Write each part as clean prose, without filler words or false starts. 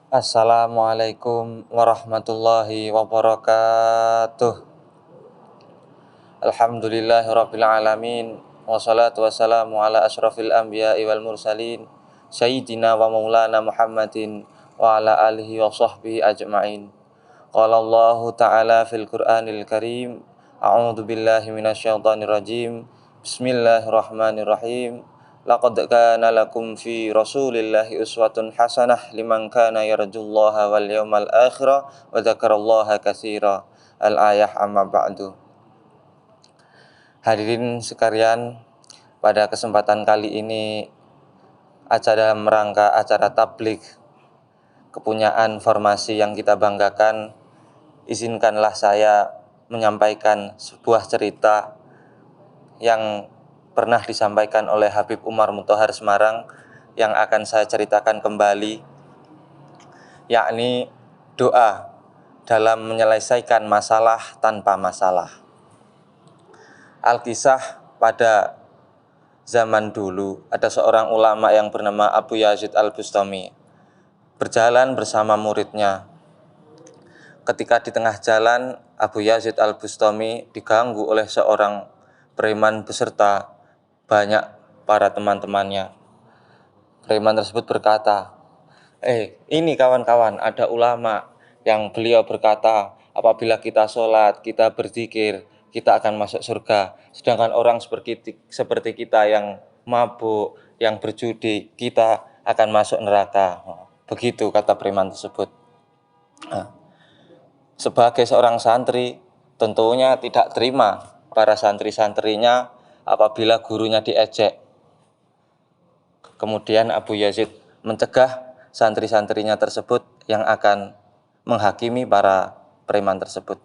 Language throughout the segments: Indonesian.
Assalamualaikum warahmatullahi wabarakatuh. Alhamdulillahirabbil alamin. Wassalatu wassalamu ala asyrafil anbiya'i wal mursalin sayyidina wa maulana Muhammadin wa ala alihi wa sahbihi ajma'in. Qala Allahu ta'ala fil Qur'anil Karim. A'udzu billahi minasyaitonir rajim. Bismillahirrahmanirrahim. Laqad kana lakum fi Rasulillahi uswatun hasanah liman kana yarjullaha wal yawmal akhir wa dzakarallaha katsira. Al-ayah amma ba'du. Hadirin sekalian, pada kesempatan kali ini dalam rangka acara tabligh kepunyaan formasi yang kita banggakan, izinkanlah saya menyampaikan sebuah cerita yang pernah disampaikan oleh Habib Umar Muthohar Semarang yang akan saya ceritakan kembali, yakni doa dalam menyelesaikan masalah tanpa masalah. Alkisah, pada zaman dulu ada seorang ulama yang bernama Abu Yazid Al-Bustami berjalan bersama muridnya. Ketika di tengah jalan, Abu Yazid Al-Bustami diganggu oleh seorang preman beserta banyak para teman-temannya. Preman tersebut berkata, ini kawan-kawan, ada ulama yang beliau berkata, apabila kita sholat, kita berzikir, kita akan masuk surga. Sedangkan orang seperti kita yang mabuk, yang berjudi, kita akan masuk neraka. Begitu kata preman tersebut. Sebagai seorang santri, tentunya tidak terima para santri-santrinya apabila gurunya diejek. Kemudian Abu Yazid mencegah santri-santrinya tersebut yang akan menghakimi para preman tersebut.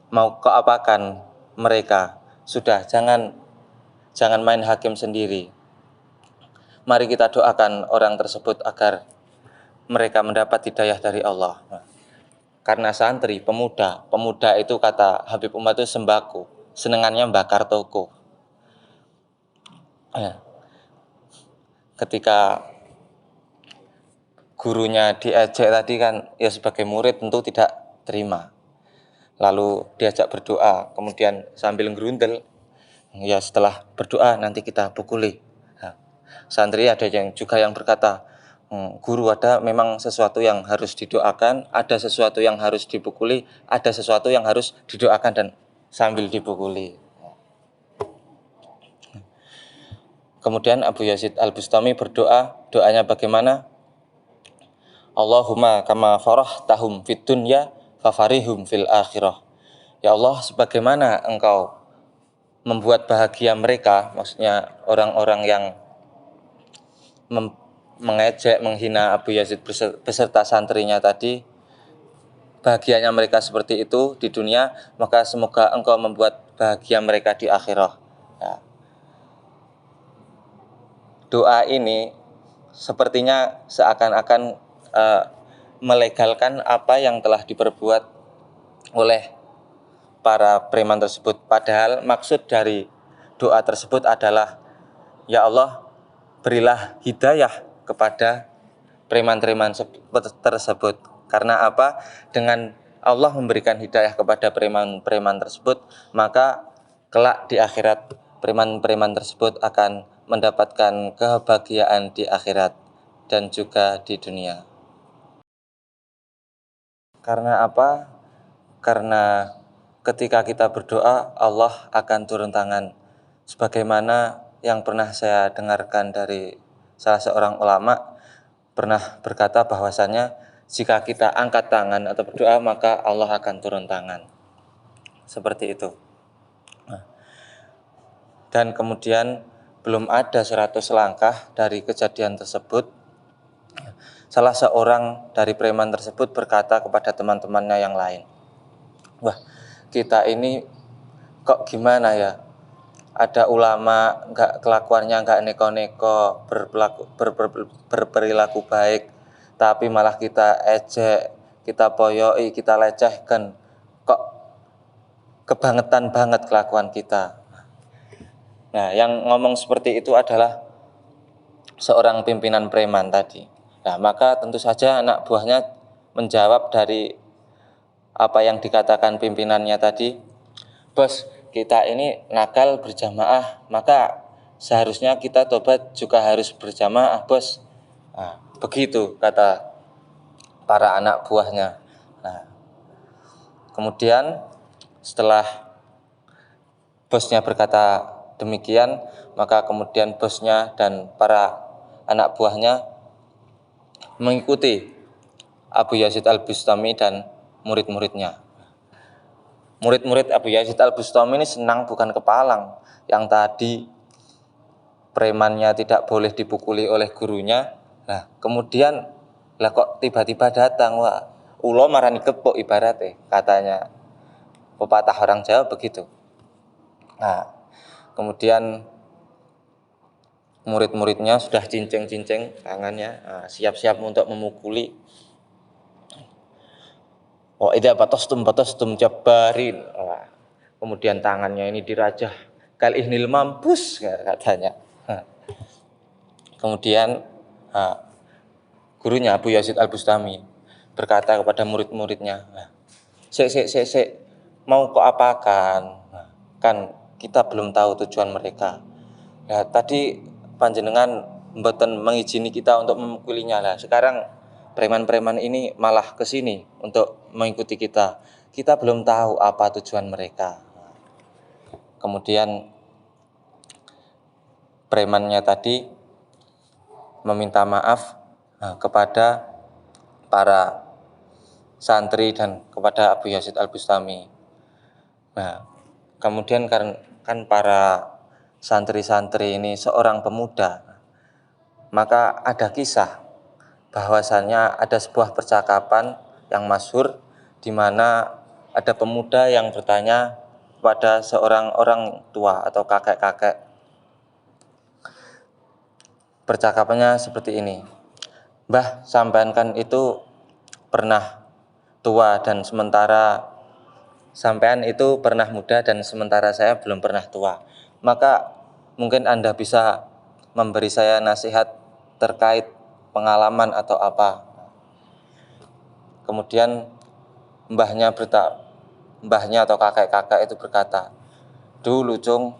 Mau keapakan mereka? Sudah, jangan main hakim sendiri. Mari kita doakan orang tersebut agar mereka mendapat hidayah dari Allah. Karena santri, pemuda itu kata Habib Umar itu sembako, senengannya bakar toko. Ketika gurunya diejek tadi kan, ya sebagai murid tentu tidak terima. Lalu diajak berdoa, kemudian sambil ngerundel, ya setelah berdoa nanti kita pukuli. Santri ada yang berkata, guru, ada memang sesuatu yang harus didoakan, ada sesuatu yang harus dipukuli, ada sesuatu yang harus didoakan dan sambil dipukuli. Kemudian Abu Yazid Al-Bustami berdoa, doanya bagaimana? Allahumma kama farahtahum fid dunya fafarihum fil akhirah. Ya Allah, sebagaimana Engkau membuat bahagia mereka, maksudnya orang-orang yang mengejek, menghina Abu Yazid beserta santrinya tadi, bahagianya mereka seperti itu di dunia, maka semoga Engkau membuat bahagia mereka di akhirah. Ya. Doa ini sepertinya seakan-akan melegalkan apa yang telah diperbuat oleh para preman tersebut. Padahal maksud dari doa tersebut adalah, ya Allah, berilah hidayah kepada preman-preman tersebut. Karena apa? Dengan Allah memberikan hidayah kepada preman-preman tersebut, maka kelak di akhirat preman-preman tersebut akan mendapatkan kebahagiaan di akhirat dan juga di dunia. Karena apa? Karena ketika kita berdoa, Allah akan turun tangan. Sebagaimana yang pernah saya dengarkan dari salah seorang ulama, pernah berkata bahwasannya jika kita angkat tangan atau berdoa, maka Allah akan turun tangan. Seperti itu. Dan kemudian belum ada 100 langkah dari kejadian tersebut, salah seorang dari preman tersebut berkata kepada teman-temannya yang lain, wah, kita ini kok gimana ya, ada ulama kelakuannya nggak neko-neko, berperilaku baik, tapi malah kita ejek, kita poyoi, kita lecehkan. Kok kebangetan banget kelakuan kita. Nah, yang ngomong seperti itu adalah seorang pimpinan preman tadi. Nah, maka tentu saja anak buahnya menjawab dari apa yang dikatakan pimpinannya tadi, bos, kita ini nakal berjamaah, maka seharusnya kita tobat juga harus berjamaah, bos. Nah, begitu kata para anak buahnya. Nah, kemudian setelah bosnya berkata demikian, maka kemudian bosnya dan para anak buahnya mengikuti Abu Yazid Al-Bustami dan murid-muridnya. Murid-murid Abu Yazid Al-Bustami ini senang bukan kepalang. Yang tadi premannya tidak boleh dipukuli oleh gurunya. Nah, kemudian lah kok tiba-tiba datang, wah, ulo marani kepok ibaratnya, katanya pepatah orang Jawa begitu. Nah, kemudian murid-muridnya sudah cincing-cincing tangannya, siap-siap untuk memukuli. Oh, itu batos tum jabarin. Kemudian tangannya ini dirajah, kal ihnil mampus katanya. Kemudian gurunya Abu Yazid Al-Bustami berkata kepada murid-muridnya, sik, mau kok apakan? Kan kita belum tahu tujuan mereka. Nah, tadi panjenengan mboten mengizini kita untuk memukulinya lah. Sekarang preman-preman ini malah ke sini untuk mengikuti kita. Kita belum tahu apa tujuan mereka. Kemudian premannya tadi meminta maaf kepada para santri dan kepada Abu Yazid Al-Bustami. Nah, kemudian kan para santri-santri ini seorang pemuda, maka ada kisah bahwasannya ada sebuah percakapan yang masyhur di mana ada pemuda yang bertanya kepada seorang orang tua atau kakek-kakek. Percakapannya seperti ini, Mbah, sampean kan itu pernah tua dan sementara sampean itu pernah muda dan sementara saya belum pernah tua. Maka mungkin Anda bisa memberi saya nasihat terkait pengalaman atau apa. Kemudian mbahnya atau kakek-kakek itu berkata, dulu cung,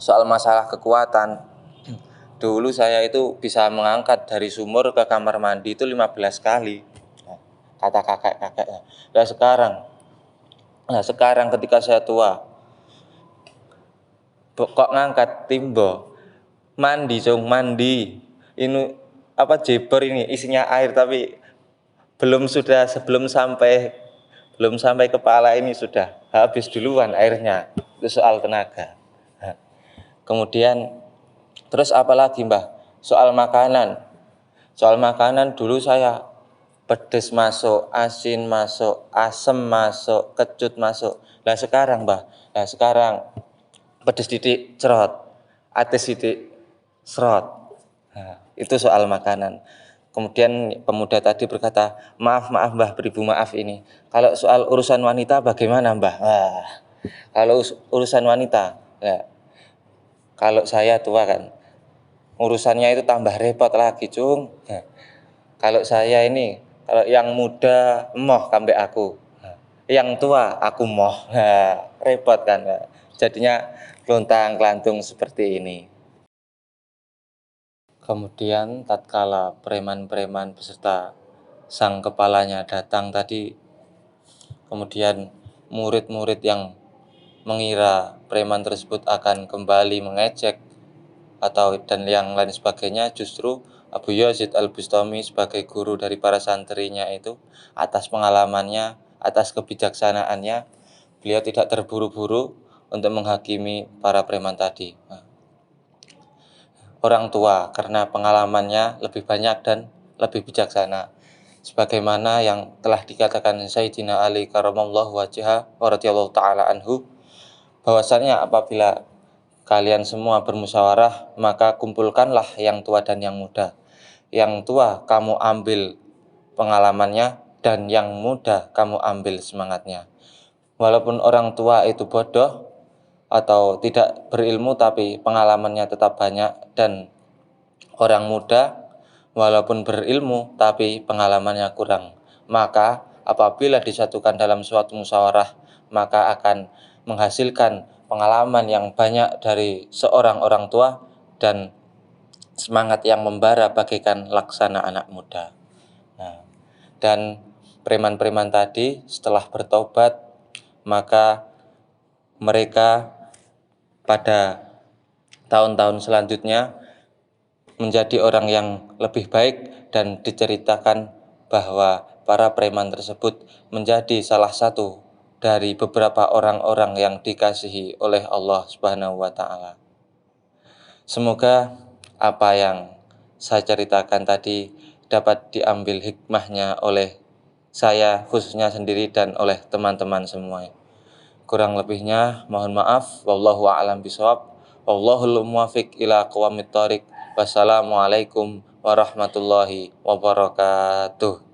soal masalah kekuatan, dulu saya itu bisa mengangkat dari sumur ke kamar mandi itu 15 kali, kata kakek-kakeknya. Nah sekarang ketika saya tua, kok ngangkat timbo, mandi cung, mandi, ini apa jeber ini isinya air tapi sebelum sampai kepala ini sudah habis duluan airnya. Itu soal tenaga. Nah, kemudian terus apa lagi Mbah? Soal makanan dulu saya pedes masuk, asin masuk, asem masuk, kecut masuk. Lah sekarang Mbah, pedes titik cerot, atis titik serot. Nah, itu soal makanan. Kemudian pemuda tadi berkata, maaf Mbah, beribu maaf ini. Kalau soal urusan wanita bagaimana Mbah? Kalau urusan wanita, ya, kalau saya tua kan, urusannya itu tambah repot lagi cung. Kalau saya ini, kalau yang muda moh kambek aku, yang tua aku moh, repot kan. Jadinya lontang kelantung seperti ini. Kemudian tatkala preman-preman beserta sang kepalanya datang tadi, kemudian murid-murid yang mengira preman tersebut akan kembali mengejek dan yang lain sebagainya, justru Abu Yazid Al-Bustami sebagai guru dari para santrinya itu, atas pengalamannya, atas kebijaksanaannya, beliau tidak terburu-buru untuk menghakimi para preman tadi. Orang tua karena pengalamannya lebih banyak dan lebih bijaksana, sebagaimana yang telah dikatakan Sayyidina Ali karamallahu wajhah wa radhiyallahu ta'ala anhu, bahwasanya apabila kalian semua bermusyawarah, maka kumpulkanlah yang tua dan yang muda. Yang tua kamu ambil pengalamannya, dan yang muda kamu ambil semangatnya. Walaupun orang tua itu bodoh atau tidak berilmu, tapi pengalamannya tetap banyak, dan orang muda walaupun berilmu tapi pengalamannya kurang. Maka apabila disatukan dalam suatu musyawarah, maka akan menghasilkan pengalaman yang banyak dari seorang orang tua dan semangat yang membara bagaikan laksana anak muda. Nah, dan preman-preman tadi setelah bertobat, maka mereka pada tahun-tahun selanjutnya menjadi orang yang lebih baik, dan diceritakan bahwa para preman tersebut menjadi salah satu dari beberapa orang-orang yang dikasihi oleh Allah Subhanahu wa taala. Semoga apa yang saya ceritakan tadi dapat diambil hikmahnya oleh saya khususnya sendiri dan oleh teman-teman semua. Kurang lebihnya mohon maaf. Wallahu a'lam bishawab. Wallahul muwaffiq ila aqwamit thoriq. Wassalamualaikum warahmatullahi wabarakatuh.